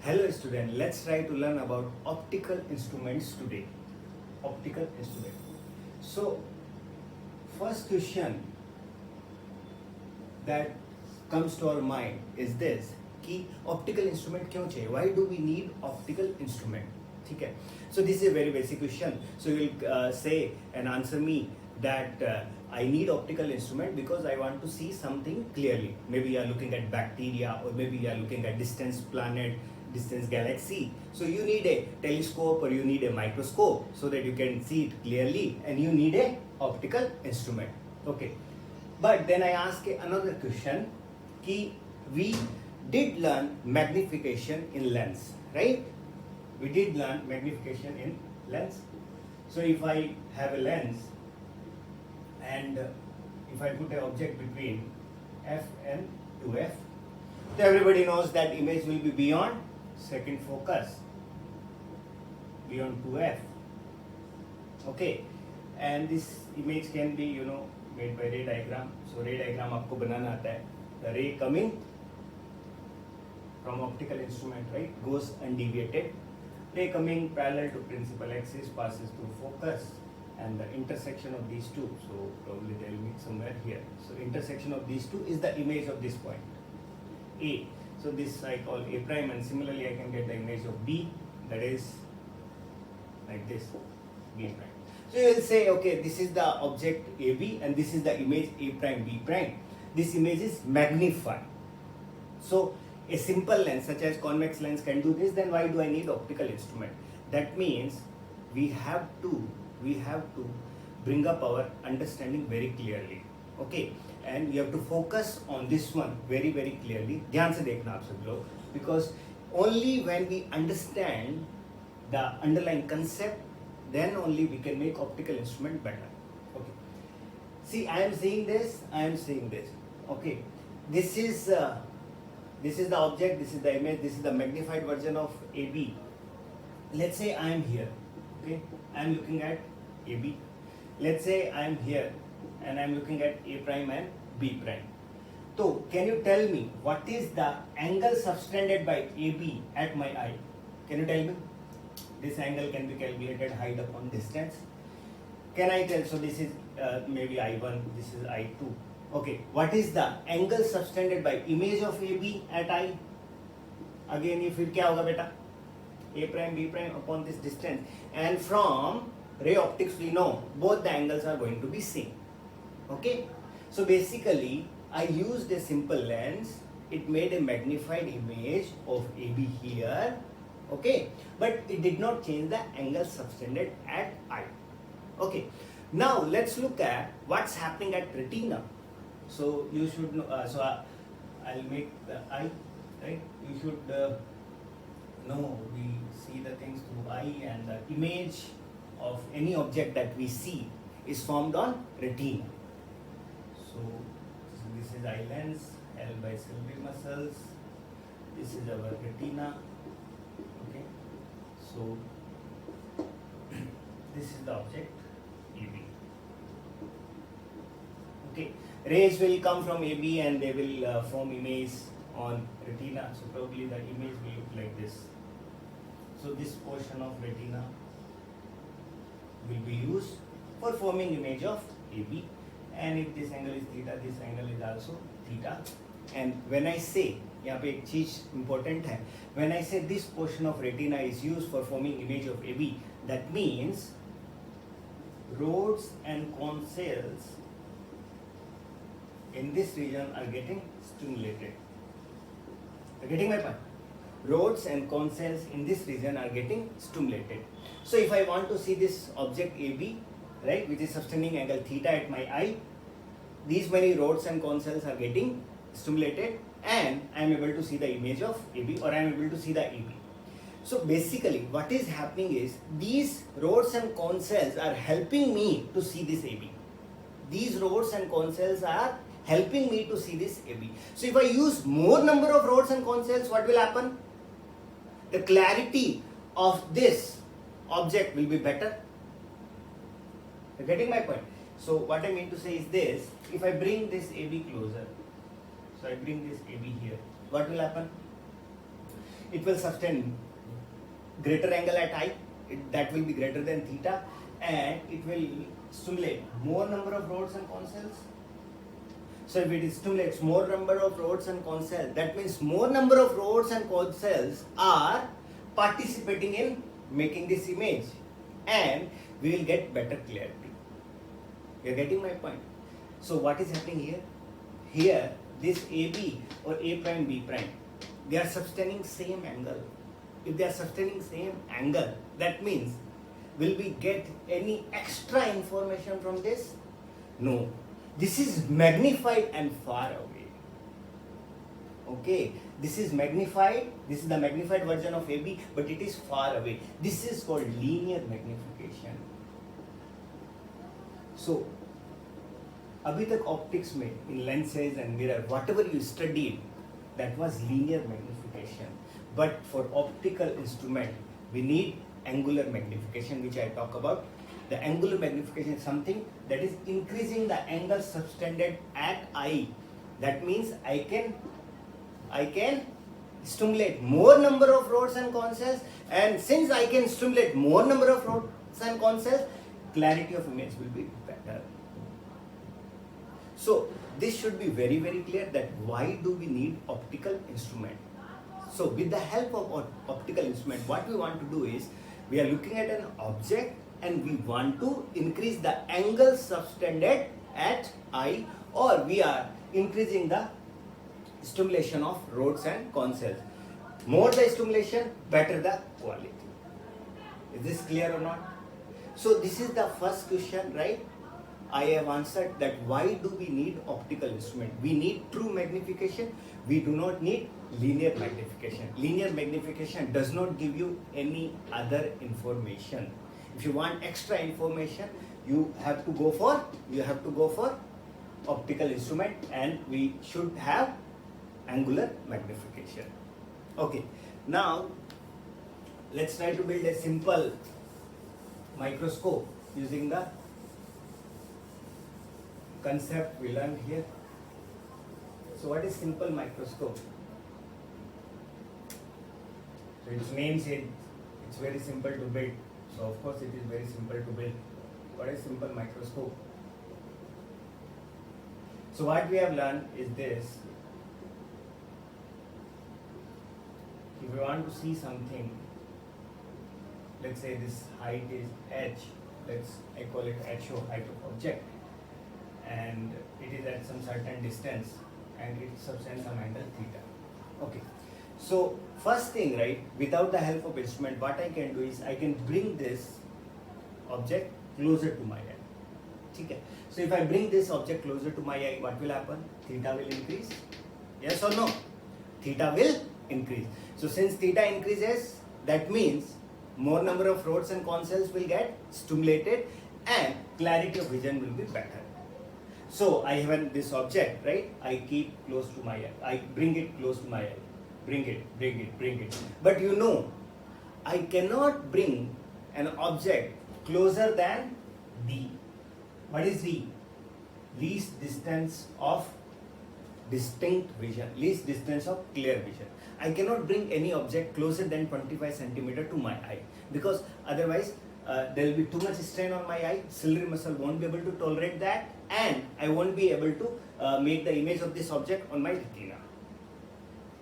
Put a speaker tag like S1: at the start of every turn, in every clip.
S1: Hello student, let's try to learn about optical instruments today. Optical instrument. So first question that comes to our mind is this कि optical instrument क्यों चाहिए? Why do we need optical instrument? ठीक है. So this is a very basic question. So you will say and answer me that I need optical instrument because I want to see something clearly. Maybe you are looking at bacteria or maybe you are looking at distant planet, distant galaxy. So you need a telescope or you need a microscope so that you can see it clearly, and you need a optical instrument. Okay. But then I ask another question कि we did learn magnification in lens, right? We did learn magnification in lens. So if I have a lens and if I put an object between f and 2f, so everybody knows that image will be beyond second focus, beyond 2f. Okay, and this image can be made by ray diagram. So ray diagram आपको बनाना आता है. The ray coming from optical instrument, right, goes undeviated. Ray coming parallel to principal axis passes through focus and the intersection of these two. So probably they will meet somewhere here. So intersection of these two is the image of this point A. So this I call A prime, and similarly I can get the image of B, that is like this, B prime. So you will say, okay, this is the object AB and this is the image A prime B prime. This image is magnified. So a simple lens such as convex lens can do this. Then why do I need optical instrument? That means we have to bring up our understanding very clearly. Okay, and you have to focus on this one very clearly. ध्यान से देखना आप सब लोग, because only when we understand the underlying concept, then only we can make optical instrument better. Okay, see, I am saying this, okay, this is the object, this is the image, this is the magnified version of AB. Let's say I am here, okay, I am looking at AB. Let's say I am here and I am looking at A prime and B prime. So can you tell me what is the angle subtended by AB at my eye? Can you tell me? This angle can be calculated height upon distance. Can I tell? So this is maybe I1, this is I2. Okay, what is the angle subtended by image of AB at I? Again, ये फिर क्या होगा बेटा? A prime B prime upon this distance, and from ray optics we know both the angles are going to be same. Okay, so basically I used a simple lens. It made a magnified image of AB here. Okay, but it did not change the angle subtended at eye. Okay, now let's look at what's happening at retina. So you should know. I'll make the eye, right? You should know we see the things through eye, and the image of any object that we see is formed on retina. So this is eye lens, L by ciliary muscles. This is our retina. Okay, so this is the object AB. Okay, rays will come from AB and they will form image on retina. So probably the image will look like this. So this portion of retina will be used for forming image of AB. And if this angle is theta, this angle is also theta. And when I say, यहाँ पे एक चीज important है, when I say this portion of retina is used for forming image of AB, that means rods and cone cells in this region are getting stimulated. You're getting my point? Rods and cone cells in this region are getting stimulated. So if I want to see this object AB, right, which is sustaining angle theta at my eye, these many rods and cone cells are getting stimulated, and I am able to see the image of AB, or I am able to see the AB. So basically what is happening is these rods and cone cells are helping me to see this AB. These rods and cone cells are helping me to see this AB. So if I use more number of rods and cone cells, what will happen? The clarity of this object will be better. You're getting my point? So what I mean to say is this: if I bring this AB closer, so I bring this AB here, what will happen? it will sustain greater angle at I, that will be greater than theta, and it will stimulate more number of rods and cone cells. So if it stimulates more number of rods and cone cells, that means more number of rods and cone cells are participating in making this image, and we will get better clarity. You are getting my point? So what is happening here? Here, this AB or A prime B prime, they are sustaining same angle. If they are sustaining same angle, that means will we get any extra information from this? No. This is magnified and far away. Okay, this is magnified, this is the magnified version of AB, but it is far away. This is called linear magnification. So, अभी तक optics में in lenses and mirror, whatever you studied, that was linear magnification. But for optical instrument, we need angular magnification, which I talk about. The angular magnification is something that is increasing the angle subtended at I. That means I can stimulate more number of rods and cone cells, and since I can stimulate more number of rods and cone cells, clarity of image will be better. So this should be very, very clear that why do we need optical instrument. So with the help of optical instrument, what we want to do is, we are looking at an object and we want to increase the angle subtended at I, or we are increasing the stimulation of rods and cone cells. More the stimulation, better the quality. Is this clear or not? So this is the first question, right? I have answered that why do we need optical instrument? We need true magnification. We do not need linear magnification. Linear magnification does not give you any other information. If you want extra information, you have to go for optical instrument, and we should have angular magnification. Okay, now let's try to build a simple microscope using the concept we learned here. So what is simple microscope? So its name says it's very simple to build. So of course it is very simple to build. What is simple microscope? So what we have learned is this. If we want to see something, let's say this height is h, I call it HO, height of object, and it is at some certain distance and it subtends some angle theta. Okay, so first thing, right, without the help of instrument, what I can do is I can bring this object closer to my eye. Okay. So if I bring this object closer to my eye, what will happen? Theta will increase. Yes or no? Theta will increase. So since theta increases, that means more number of rods and cone cells will get stimulated and clarity of vision will be better. So I have this object, right? I keep close to my eye. I bring it close to my eye. Bring it. But you know, I cannot bring an object closer than D. What is D? Least distance of distinct vision, least distance of clear vision. I cannot bring any object closer than 25 centimeter to my eye, because otherwise there will be too much strain on my eye. Ciliary muscle won't be able to tolerate that, and I won't be able to make the image of this object on my retina.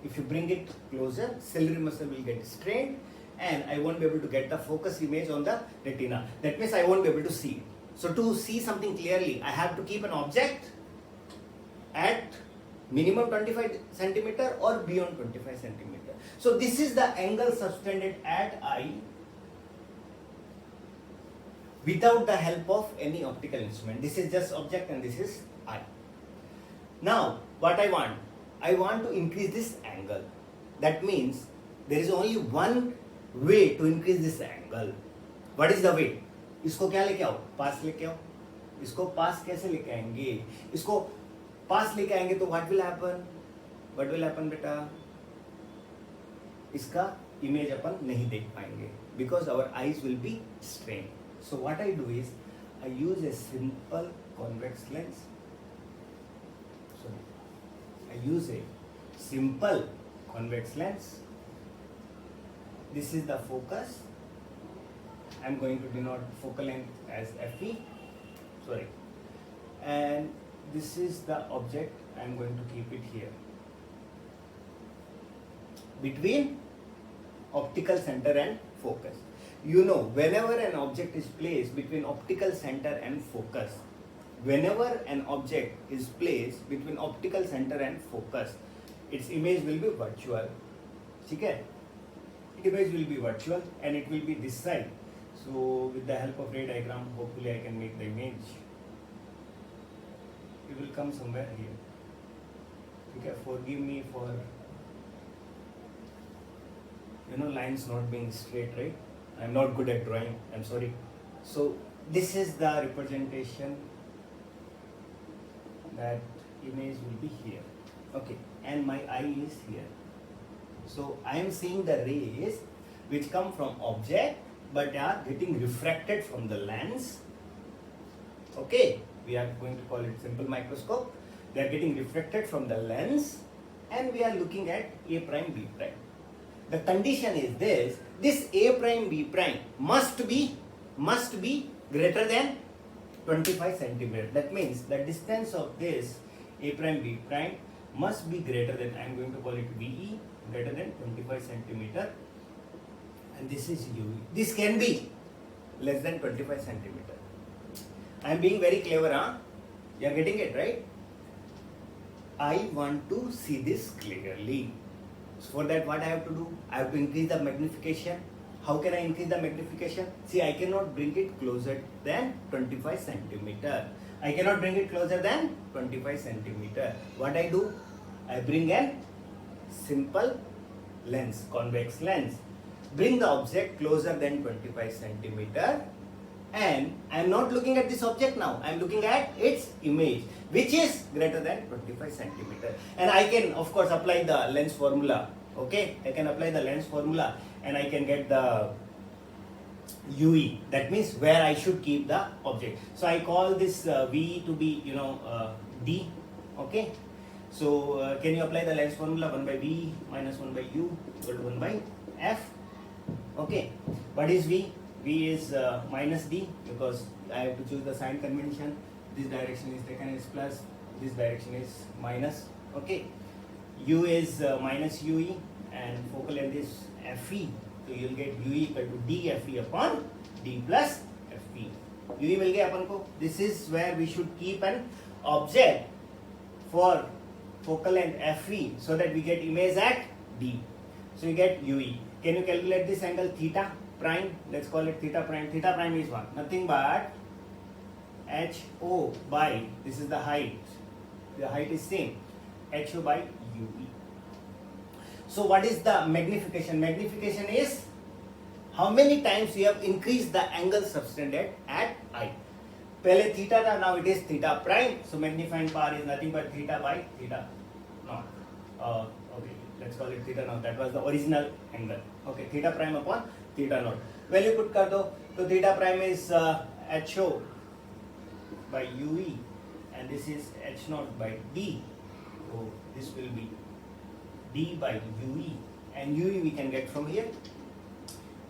S1: If you bring it closer, ciliary muscle will get strained and I won't be able to get the focus image on the retina. That means I won't be able to see it. So to see something clearly, I have to keep an object at minimum 25 centimeter or beyond 25 centimeter. So this is the angle subtended at eye without the help of any optical instrument. This is just object and this is eye. Now what I want to increase this angle. That means there is only one way to increase this angle. What is the way? इसको क्या लेके आओ? पास लेके आओ. इसको पास कैसे लेके आएंगे? इसको पास लेके आएंगे तो what will happen? What will happen बेटा? इसका इमेज अपन नहीं देख पाएंगे because our eyes will be strained. So what I do is I use a simple convex lens. I use a simple convex lens This is the focus. I'm going to denote focal length as FE. Sorry. And this is the object. I'm going to keep it here. Between optical center and focus. You know, whenever an object is placed between optical center and focus, its image will be virtual. Okay? Image will be virtual and it will be this side. So with the help of ray diagram, hopefully I can make the image. It will come somewhere here. Okay, forgive me for lines not being straight, right? I'm not good at drawing, I'm sorry. So this is the representation. That image will be here. Okay, and my eye is here. So I am seeing the rays which come from object but are getting refracted from the lens. Okay, we are going to call it simple microscope. They are getting refracted from the lens and we are looking at A prime B prime. The condition is this A prime B prime must be greater than 25 centimeter. That means the distance of this A prime B prime must be greater than, I am going to call it VE, greater than 25 centimeter, and this is UE. This can be less than 25 centimeter. I am being very clever, huh? You are getting it, right? I want to see this clearly. So for that, what I have to do? I have to increase the magnification. How can I increase the magnification? See, I cannot bring it closer than 25 centimeter. I cannot bring it closer than 25 centimeter. What I do? I bring a simple lens, convex lens. Bring the object closer than 25 centimeter. And I am not looking at this object now. I am looking at its image, which is greater than 25 centimeter. And I can, of course, apply the lens formula. Okay, I can apply the lens formula and I can get the UE. That means where I should keep the object. So I call this V to be, D. Okay. So can you apply the lens formula? 1 by V minus 1 by U equal to 1 by F. Okay. What is V? V is minus D because I have to choose the sign convention. This direction is taken as plus, this direction is minus. Okay. U is minus UE and focal length is FE. So you will get UE equal to D FE upon D plus FE. UE will get अपन को. This is where we should keep an object for focal length FE so that we get image at D. So you get UE. Can you calculate this angle theta prime? Let's call it theta prime. Theta prime is what? Nothing but HO by, this is the height. The height is same. HO by UE. So what is the magnification? Magnification is how many times you have increased the angle subtended at I. पहले theta था, now it is theta prime. So magnifying power is nothing but theta by theta naught. Okay, let's call it theta naught. That was the original angle. Okay, theta prime upon theta naught. Value put कर दो. So theta prime is HO by UE and this is H naught by D. So this will be D by UE and UE we can get from here.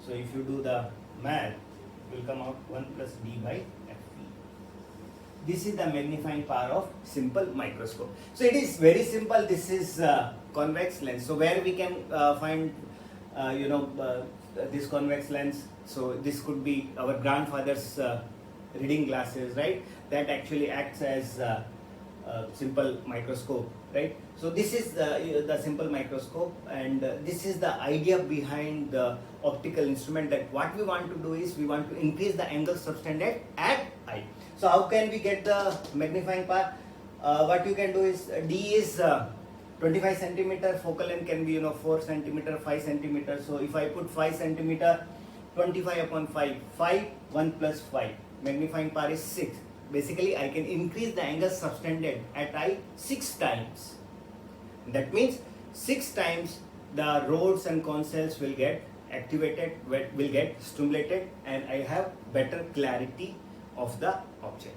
S1: So if you do the math, it will come out 1 plus D by FE. This is the magnifying power of simple microscope. So it is very simple. This is convex lens. So where we can find this convex lens? So this could be our grandfather's reading glasses, right? That actually acts as simple microscope, right? So this is the simple microscope and this is the idea behind the optical instrument, that what we want to do is we want to increase the angle subtended at I. So how can we get the magnifying power? What you can do is D is 25 centimeter, focal length can be 4 centimeter, 5 centimeter. So if I put 5 centimeter, 25 upon 5, 1 plus 5, magnifying power is 6. Basically I can increase the angle subtended at I 6 times. That means 6 times the rods and cone cells will get activated, will get stimulated, and I have better clarity of the object.